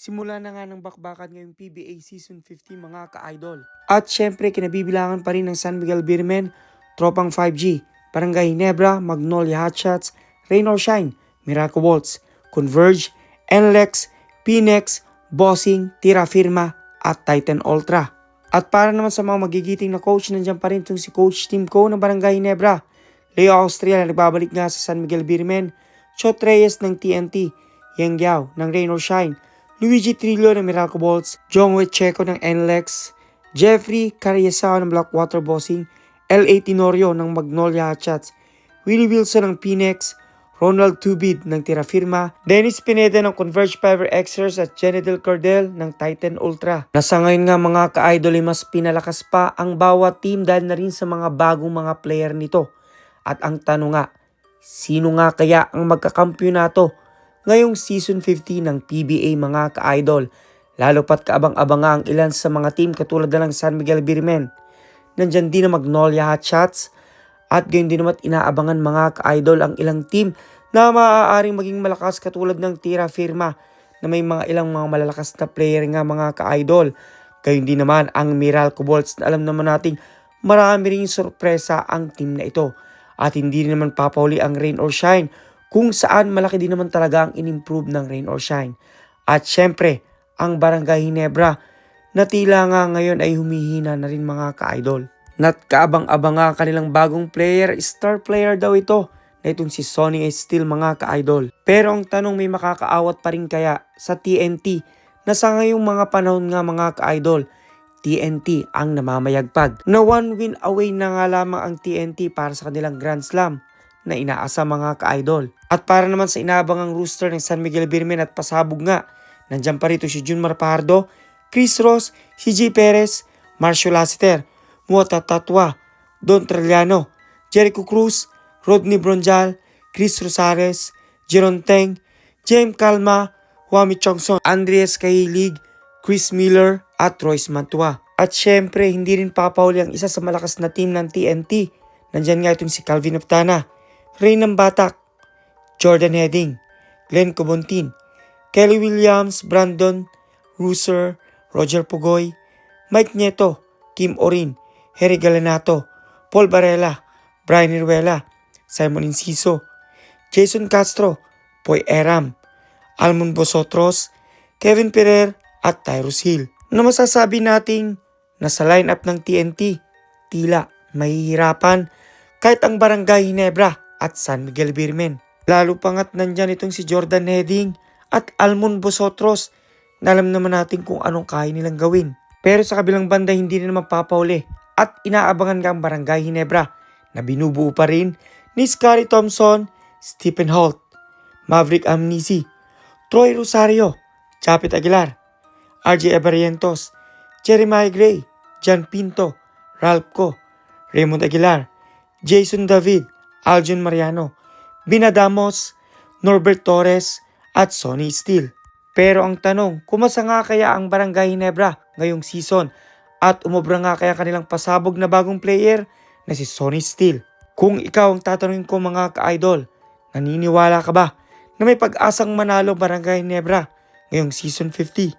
Simula na nga ng bakbakan ngayong PBA Season 50 mga ka-idol. At syempre kinabibilangan pa rin ng San Miguel Beermen, Tropang 5G, Barangay Ginebra, Magnolia Hotshots, Rain or Shine, Miracle Waltz, Converge, NLEX, Pinex, Bossing, Tira Firma at Titan Ultra. At para naman sa mga magigiting na coach, nandiyan pa rin itong si Coach Tim Co ng Barangay Ginebra, Leo Austria na nagbabalik nga sa San Miguel Beermen, Chot Reyes ng TNT, Yang Giao ng Rain or Shine, Luigi Trillo ng Miracle Bolts, Jongwei Checo ng NLEX, Jeffrey Carriesao ng Blackwater Bossing, L.A. Tenorio ng Magnolia Hotshots, Winnie Wilson ng Pinex, Ronald Tubid ng Tira Firma, Dennis Pineda ng Converge Fiber Xers at Jenny Del Cordel ng Titan Ultra. Nasa ngayon nga mga ka-idol ay mas pinalakas pa ang bawat team dahil na rin sa mga bagong mga player nito. At ang tanong nga, sino nga kaya ang magkakampyonato ngayong Season 50 ng PBA mga ka-idol? Lalo pat kaabang-abang ang ilan sa mga team katulad na ng San Miguel Beermen. Nandyan din ang Magnolia Hotshots at gayon din naman inaabangan mga ka-idol ang ilang team na maaaring maging malakas katulad ng Tira Firma na may mga ilang mga malalakas na player nga mga ka-idol. Gayon din naman ang Miracle Bolts na alam naman nating marami ring sorpresa ang team na ito. At hindi rin naman papahuli ang Rain or Shine kung saan malaki din naman talaga ang in-improve ng Rain or Shine. At syempre, ang Barangay Ginebra na tila nga ngayon ay humihina na rin mga ka-idol. Nat kaabang-abang nga kanilang bagong player, star player daw ito na itong si Sonny Steel mga ka-idol. Pero ang tanong, may makakaawat pa rin kaya sa TNT na sa ngayong mga panahon nga mga ka-idol, TNT ang namamayagpag. Na 1 win away na nga lamang ang TNT para sa kanilang Grand Slam na inaasa mga ka-idol. At para naman sa inaabangang rooster ng San Miguel Beermen at pasabog nga, nandyan pa rito si Junmar Pardo, Chris Ross, si G. Perez, Marcio Lassiter, Muata Tatwa, Don Trellano, Jericho Cruz, Rodney Bronjal, Chris Rosares, Jeron Teng, James Calma, Wami Chongson, Andres Kahilig, Chris Miller at Royce Mantua. At syempre hindi rin papahuli ang isa sa malakas na team ng TNT. Nandyan nga itong si Calvin Optana, Reynan Batak, Jordan Heading, Glenn Cobontin, Kelly Williams, Brandon Rooser, Roger Pugoy, Mike Nieto, Kim Orin, Harry Galanato, Paul Barela, Brian Iruela, Simon Inciso, Jason Castro, Poy Eram, Almon Bosotros, Kevin Ferrer at Tyrus Hill. Na masasabi nating nasa lineup ng TNT, tila mahihirapan kahit ang Barangay Ginebra at San Miguel Beermen. Lalo pa nga't nandyan itong si Jordan Heading at Almon Bosotros na alam naman natin kung anong kaya nilang gawin. Pero sa kabilang banda hindi rin naman papauli at inaabangan nga ang Barangay Ginebra na binubuo pa rin ni Scary Thompson, Stephen Holt, Maverick Amnisi, Troy Rosario, Chapit Aguilar, RJ Abarientos, Jeremiah Gray, John Pinto, Ralph Co, Raymond Aguilar, Jason David, Aljon Mariano, Binadamos, Norbert Torres at Sonny Steel. Pero ang tanong, kumasa nga kaya ang Barangay Ginebra ngayong season at umubra nga kaya kanilang pasabog na bagong player na si Sonny Steel? Kung ikaw ang tatanungin ko mga ka-idol, naniniwala ka ba na may pag-asang manalo Barangay Ginebra ngayong season 50?